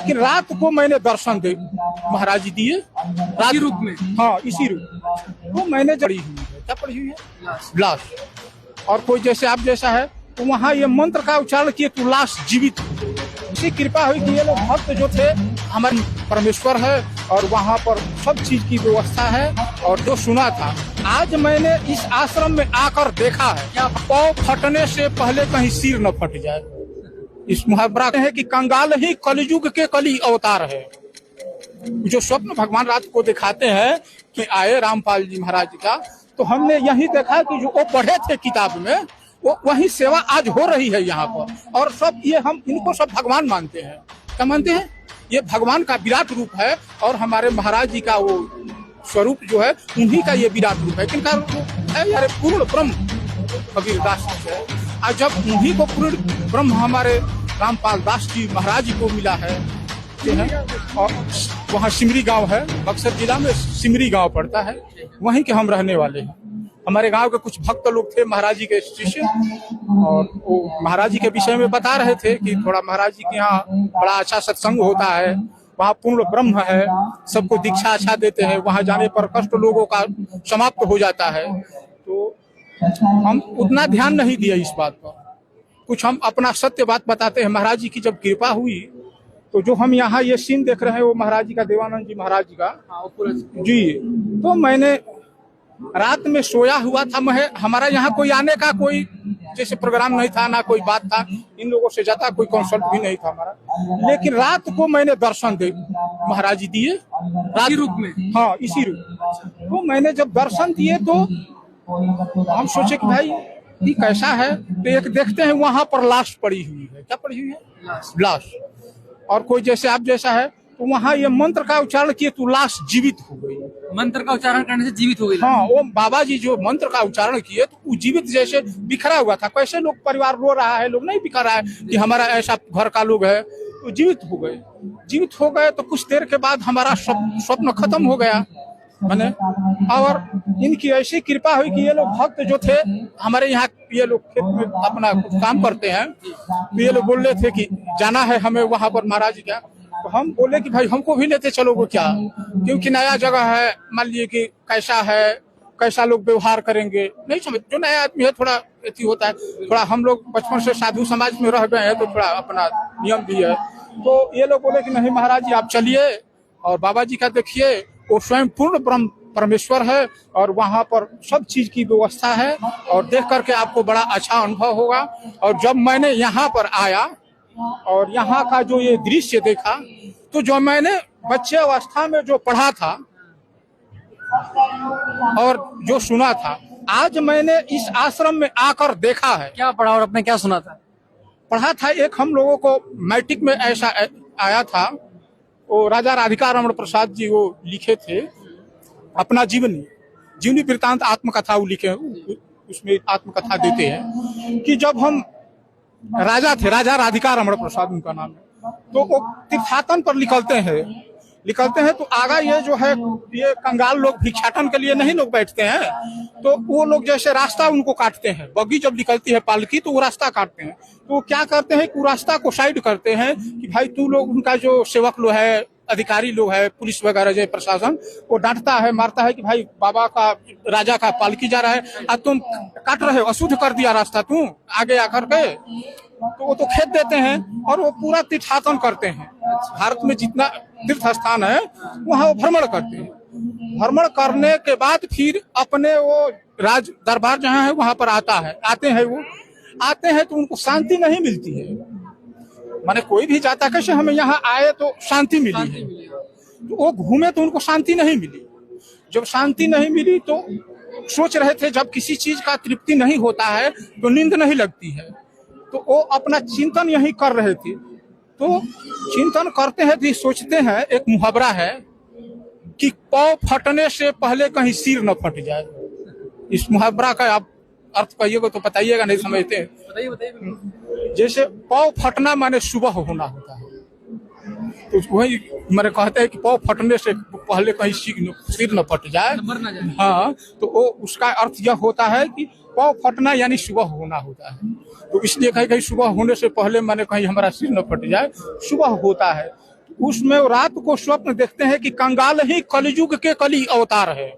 लेकिन रात को मैंने दर्शन दे महाराज जी दिए इसी रूप में। हाँ इसी रूप वो मैंने जड़ी हुई है। क्या पड़ी हुई है? लाश। और कोई जैसे आप जैसा है तो वहाँ ये मंत्र का उच्चारण किए तो लाश जीवित हो। इसी कृपा हुई कि ये लोग भक्त जो थे हमारे परमेश्वर है और वहाँ पर सब चीज की व्यवस्था है। और जो सुना था आज मैंने इस आश्रम में आकर देखा है क्या पाँव फटने से पहले कहीं सिर न फट जाए। इस मुहावरा है कि कंगाल ही कलयुग के कली अवतार है। जो स्वप्न भगवान रात को दिखाते हैं कि आए रामपाल जी महाराज का, तो हमने यही देखा कि जो वो पढ़े थे किताब में वो वही सेवा आज हो रही है यहाँ पर। और सब ये हम इनको सब भगवान मानते हैं। क्या मानते हैं? ये भगवान का विराट रूप है और हमारे महाराज जी का वो स्वरूप जो है उन्हीं का ये विराट रूप है। किनका रूप है? यार पूर्ण ब्रह्म कबीर दास है। और जब उन्हीं को पूर्ण ब्रह्म हमारे रामपाल दास जी महाराज जी को मिला है और वहाँ सिमरी गांव है, बक्सर जिला में सिमरी गांव पड़ता है, वहीं के हम रहने वाले हैं। हमारे गांव के कुछ भक्त लोग थे महाराज जी के शिष्य और वो महाराज जी के विषय में बता रहे थे कि थोड़ा महाराज जी के यहाँ बड़ा अच्छा सत्संग होता है, वहाँ पूर्ण ब्रह्म है, सबको दीक्षा अच्छा देते हैं, वहाँ जाने पर कष्ट लोगों का समाप्त हो जाता है। तो हम उतना ध्यान नहीं दिए इस बात पर। कुछ हम अपना सत्य बात बताते हैं। महाराज जी की जब कृपा हुई तो जो हम यहाँ ये सीन देख रहे हैं वो महाराज जी का, देवानंद जी महाराज जी का जी। तो मैंने रात में सोया हुआ था। मैं हमारा यहाँ कोई आने का कोई जैसे प्रोग्राम नहीं था, ना कोई बात था, इन लोगों से ज्यादा कोई कंसल्ट भी नहीं था हमारा। लेकिन रात को मैंने दर्शन दे महाराज जी दिए इसी रूप में। हाँ इसी रूप। तो मैंने जब दर्शन दिए तो हम सोचे कि भाई ये कैसा है। तो एक देखते हैं वहां पर लाश पड़ी हुई है। क्या पड़ी हुई है? लाश। और कोई जैसे आप जैसा है तो वहाँ ये मंत्र का उच्चारण किए तो लाश जीवित हो गई। मंत्र का उच्चारण करने से जीवित हो गई। हाँ वो बाबा जी जो मंत्र का उच्चारण किए तो वो जीवित जैसे बिखरा हुआ था। कैसे लोग परिवार रो रहा है, लोग नहीं बिखर रहा है कि हमारा ऐसा घर का लोग है, तो जीवित हो गए। जीवित हो गए तो कुछ देर के बाद हमारा स्वप्न खत्म हो गया मैंने। और इनकी ऐसी कृपा हुई कि ये लोग भक्त जो थे हमारे यहाँ, ये लोग खेत में अपना कुछ काम करते हैं, तो ये लोग बोल रहे थे कि जाना है हमें वहां पर महाराज जी का। तो हम बोले कि भाई हमको भी लेते चलोगे क्या, क्योंकि नया जगह है, मान लीजिए कि कैसा है, कैसा लोग व्यवहार करेंगे नहीं समझ। जो नया आदमी है थोड़ा एथी होता है, थोड़ा हम लोग बचपन से साधु समाज में रह गए हैं तो थोड़ा अपना नियम भी है। तो ये लोग बोले कि नहीं महाराज जी आप चलिए और बाबा जी का देखिए, वो स्वयं पूर्ण ब्रह्म परमेश्वर है और वहाँ पर सब चीज की व्यवस्था है और देख करके आपको बड़ा अच्छा अनुभव होगा। और जब मैंने यहाँ पर आया और यहाँ का जो ये दृश्य देखा तो जो मैंने बच्चे अवस्था में जो पढ़ा था और जो सुना था आज मैंने इस आश्रम में आकर देखा है। क्या पढ़ा और आपने क्या सुना था? पढ़ा था एक हम लोगों को मैट्रिक में ऐसा आया था, वो राजा राधिका रमण प्रसाद जी वो लिखे थे अपना जीवनी वृत्तांत आत्मकथा वो लिखे, उसमें आत्मकथा देते हैं कि जब हम राजा थे, राजा राधिका रमण प्रसाद उनका नाम है, तो वो तीर्थाटन पर निकलते हैं तो आगा ये जो है ये कंगाल लोग भिक्षाटन के लिए नहीं लोग बैठते हैं, तो वो लोग जैसे रास्ता उनको काटते हैं। बग्गी जब निकलती है पालकी तो वो रास्ता काटते हैं। तो वो क्या करते हैं कि रास्ता को साइड करते हैं कि भाई तू लोग, उनका जो सेवक लोग है, अधिकारी लोग है, पुलिस वगैरह जो प्रशासन, वो डांटता है, मारता है कि भाई बाबा का, राजा का पालकी जा रहा है और तुम काट रहे हो, अशुद्ध कर दिया रास्ता तू आगे आकर के। तो वो तो खेत देते हैं और वो पूरा तीर्थाटन करते हैं। भारत में जितना तीर्थ स्थान है वहाँ वो भ्रमण करते हैं। भ्रमण करने के बाद फिर अपने वो राज दरबार जहाँ है वहाँ पर आते हैं तो उनको शांति नहीं मिलती है। माने कोई भी जाता कैसे हमें यहाँ आए तो शांति मिली है, तो वो घूमे तो उनको शांति नहीं मिली। जब शांति नहीं मिली तो सोच रहे थे जब किसी चीज का तृप्ति नहीं होता है तो नींद नहीं लगती है, तो वो अपना चिंतन यही कर रहे थे। तो चिंतन करते हैं तो सोचते हैं, एक मुहावरा है कि पाँव फटने से पहले कहीं सिर न फट जाए। इस मुहावरा का आप अर्थ कहिएगा तो बताइएगा, नहीं समझते? बताइए। जैसे पाँव फटना माने सुबह होना होता है, तो वही मैंने कहते हैं कि पाँव फटने से पहले कहीं सिर न फट जाए। हाँ, तो वो उसका अर्थ यह होता है कि पाँव फटना यानी सुबह होना होता है। तो इसलिए कहीं सुबह होने से पहले माने कहीं हमारा सिर न फट जाए, सुबह होता है। उसमें रात को स्वप्न देखते हैं कि कंगाल ही कलयुग के कली अवतार है।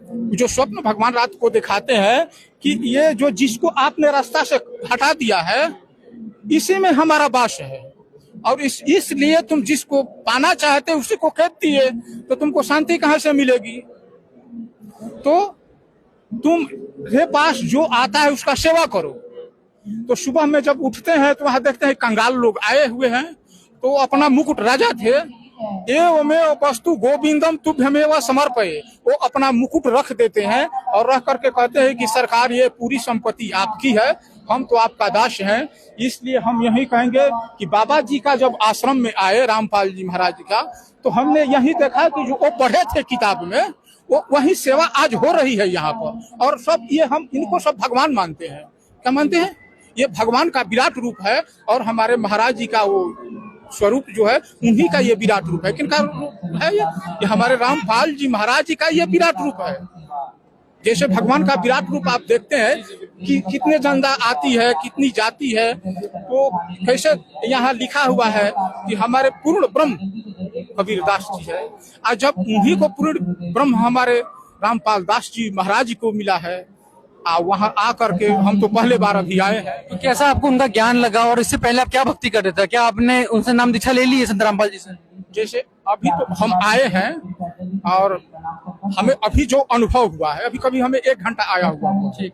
जो स्वप्न भगवान रात को दिखाते हैं कि ये जो जिसको आपने रास्ता से हटा दिया है इसी में हमारा वास है, और इसलिए तुम जिसको पाना चाहते उसी को खेद दिए तो तुमको शांति कहाँ से मिलेगी। तो तुम्हारे पास जो आता है उसका सेवा करो। तो सुबह में जब उठते हैं तो वहां देखते हैं कंगाल लोग आए हुए हैं, तो अपना मुकुट राजा थे, एवमेव वस्तु गोविंदम तुभ्यमेव समर्पये, वो अपना मुकुट रख देते हैं और रख करके कहते हैं कि सरकार ये पूरी संपत्ति आपकी है, हम तो आपका दास हैं। इसलिए हम यही कहेंगे कि बाबा जी का जब आश्रम में आए रामपाल जी महाराज का, तो हमने यही देखा कि जो वो पढ़े थे किताब में वो वही सेवा आज हो रही है यहाँ पर। और सब ये हम इनको सब भगवान मानते हैं। क्या मानते हैं? ये भगवान का विराट रूप है और हमारे महाराज जी का वो स्वरूप जो है उन्हीं का ये विराट रूप है। किनका रूप है ये हमारे रामपाल जी महाराज जी का ये विराट रूप है। जैसे भगवान का विराट रूप आप देखते हैं कि कितने जनता आती है, कितनी जाती है, तो कैसे यहाँ लिखा हुआ है कि हमारे पूर्ण ब्रह्म कबीरदास जी है। आज जब उन्हीं को पूर्ण ब्रह्म हमारे रामपाल दास जी महाराज जी को मिला है, वहाँ आ करके हम तो पहले बार अभी आए हैं। तो कैसा आपको उनका ज्ञान लगा और इससे पहले आप क्या भक्ति कर रहे थे? क्या आपने उनसे नाम दीक्षा ले ली है संत रामपाल जी से? जैसे अभी तो हम आए हैं और हमें अभी जो अनुभव हुआ है, अभी कभी हमें 1 घंटा आया हुआ है,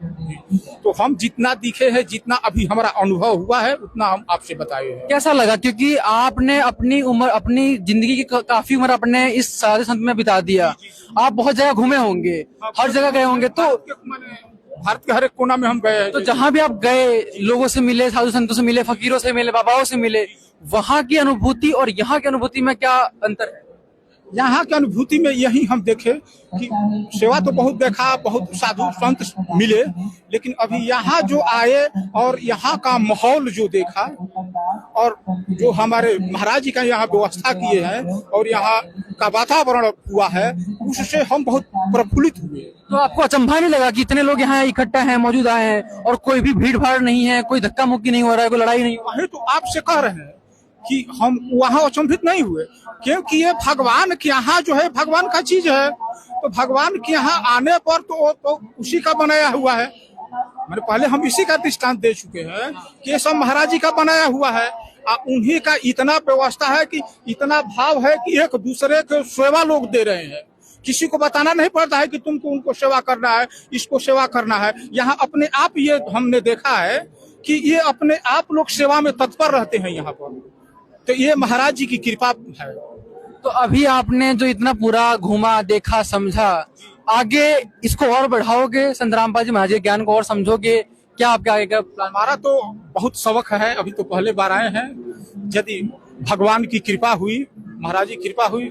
तो हम जितना दिखे हैं, जितना अभी हमारा अनुभव हुआ है उतना हम आपसे बताए हैं। कैसा लगा? क्योंकि आपने अपनी उम्र, अपनी जिंदगी की काफी उम्र अपने इस साधु संत में बिता दिया। आप बहुत जगह घूमे होंगे, हर जगह गए होंगे, तो भारत के हर एक कोना में हम गए हैं। तो जहाँ भी आप गए, लोगों से मिले, साधु संतों से मिले, फकीरों से मिले, बाबाओं से मिले, वहाँ की अनुभूति और यहाँ की अनुभूति में क्या अंतर है? यहाँ की अनुभूति में यही हम देखे कि सेवा तो बहुत देखा, बहुत साधु संत मिले, लेकिन अभी यहाँ जो आए और यहाँ का माहौल जो देखा और जो हमारे महाराज जी का यहाँ व्यवस्था किए हैं और यहाँ का वातावरण हुआ है, उससे हम बहुत प्रफुल्लित हुए। तो आपको अचंभा नहीं लगा कि इतने लोग यहाँ इकट्ठा हैं, मौजूद आए हैं और कोई भी भीड़ भाड़ नहीं है, कोई धक्का मुक्की नहीं हो रहा है, कोई लड़ाई नहीं? वही तो आपसे कह रहे हैं कि हम वहाँ अचंभित नहीं हुए, क्योंकि ये भगवान के यहाँ जो है भगवान का चीज है। तो भगवान के यहाँ आने पर तो उसी का बनाया हुआ है। मैंने पहले हम इसी का दृष्टांत दे चुके हैं कि ये सब महाराज जी का बनाया हुआ है। उन्हीं का इतना व्यवस्था है कि इतना भाव है कि एक दूसरे को सेवा लोग दे रहे हैं। किसी को बताना नहीं पड़ता है कि तुमको उनको सेवा करना है, इसको सेवा करना है। यहाँ अपने आप ये हमने देखा है कि ये अपने आप लोग सेवा में तत्पर रहते हैं यहाँ पर। तो ये महाराज जी की कृपा है। तो अभी आपने जो इतना पूरा घूमा, देखा, समझा, आगे इसको और बढ़ाओगे? संत रामपाल जी महाराज के ज्ञान को और समझोगे? क्या आपके आगे का प्लान? हमारा तो बहुत शौक है, अभी तो पहले बार आए हैं। यदि भगवान की कृपा हुई, महाराज जी कृपा हुई,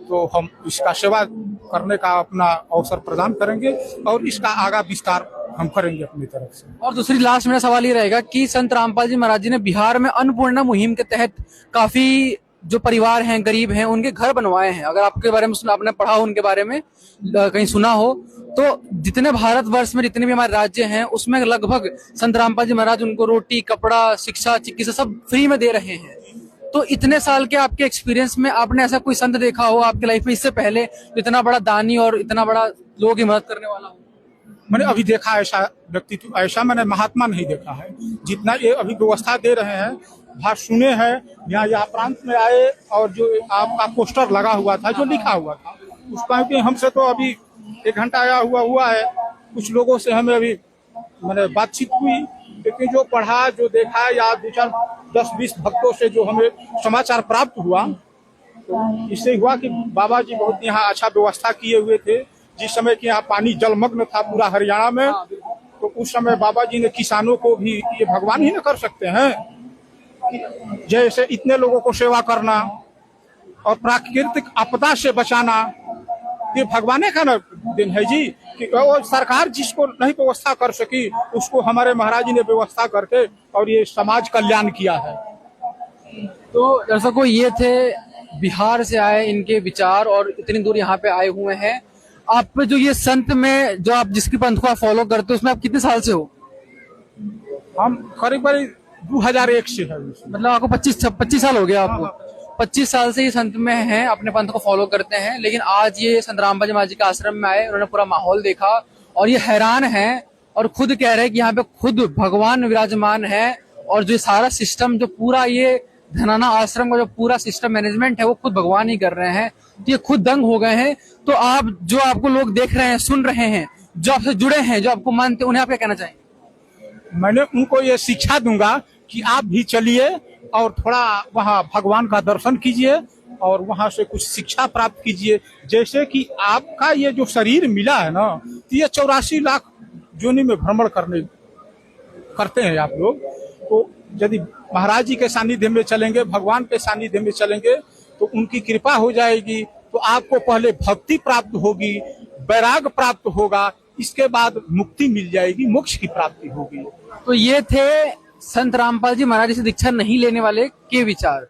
तो हम इसका सेवा करने का अपना अवसर प्रदान करेंगे और इसका आगा विस्तार हम करेंगे अपनी तरफ से। और दूसरी लास्ट मेरा सवाल ये रहेगा कि संत रामपाल जी महाराज जी ने बिहार में अन्नपूर्णा मुहिम के तहत काफी जो परिवार हैं, गरीब हैं, उनके घर बनवाए हैं। अगर आपके बारे में आपने पढ़ा हो, उनके बारे में कहीं सुना हो, तो जितने भारतवर्ष में जितने भी हमारे राज्य हैं उसमें लगभग संत रामपाल जी महाराज उनको रोटी, कपड़ा, शिक्षा, चिकित्सा सब फ्री में दे रहे हैं। तो इतने साल के आपके एक्सपीरियंस में आपने ऐसा कोई संत देखा हो आपके लाइफ में इससे पहले इतना बड़ा दानी और इतना बड़ा लोगों की मदद करने वाला हो? मैंने अभी देखा ऐसा व्यक्तित्व, ऐसा मैंने महात्मा नहीं देखा है। जितना ये अभी व्यवस्था दे रहे हैं, बात सुने हैं, यहाँ प्रांत में आए और जो आपका पोस्टर लगा हुआ था, जो लिखा हुआ था, उसका कि हमसे तो अभी 1 घंटा आया हुआ है। कुछ लोगों से हमें अभी मैंने बातचीत हुई, लेकिन जो पढ़ा, जो देखा, या 10-20 भक्तों से जो हमें समाचार प्राप्त हुआ, तो इससे हुआ कि बाबा जी बहुत यहाँ अच्छा व्यवस्था किए हुए थे। जिस समय कि यहाँ पानी जलमग्न था पूरा हरियाणा में, तो उस समय बाबा जी ने किसानों को भी, ये भगवान ही न कर सकते हैं, जैसे इतने लोगों को सेवा करना और प्राकृतिक आपदा से बचाना, ये भगवान का ना दिन है जी। कि वो सरकार जिसको नहीं व्यवस्था कर सकी, उसको हमारे महाराज जी ने व्यवस्था करके और ये समाज कल्याण किया है। तो दर्शकों, ये थे बिहार से आए इनके विचार और इतनी दूर यहाँ पे आए हुए हैं। आप पे जो ये संत में जो आप जिसकी पंथ को आप फॉलो करते हो, उसमें आप कितने साल से हो? हम करीब 2001 से है। मतलब आपको 25 साल हो गया आपको? 25 साल से ये संत में हैं, अपने पंथ को फॉलो करते हैं, लेकिन आज ये संत रामपाल जी महाराज जी के आश्रम में आए, उन्होंने पूरा माहौल देखा और ये हैरान हैं और खुद कह रहे हैं कि यहाँ पे खुद भगवान विराजमान है और जो सारा सिस्टम, जो पूरा ये धनाना आश्रम का जो पूरा सिस्टम मैनेजमेंट है वो खुद भगवान ही कर रहे हैं। तो ये खुद दंग हो गए हैं। तो आप जो आपको लोग देख रहे हैं, सुन रहे हैं, जो आपसे जुड़े हैं, जो आपको मानते हैं, उन्हें आप क्या कहना चाहेंगे? मैंने उनको ये शिक्षा दूंगा कि आप भी चलिए और थोड़ा वहाँ भगवान का दर्शन कीजिए और वहाँ से कुछ शिक्षा प्राप्त कीजिए। जैसे कि आपका ये जो शरीर मिला है ना, तो ये 84 लाख योनि में भ्रमण करते हैं आप लोग। तो यदि महाराज जी के सानिध्य में चलेंगे, भगवान के सानिध्य में चलेंगे, तो उनकी कृपा हो जाएगी। तो आपको पहले भक्ति प्राप्त होगी, वैराग प्राप्त होगा, इसके बाद मुक्ति मिल जाएगी, मोक्ष की प्राप्ति होगी। तो ये थे संत रामपाल जी महाराज जी से दीक्षा नहीं लेने वाले के विचार।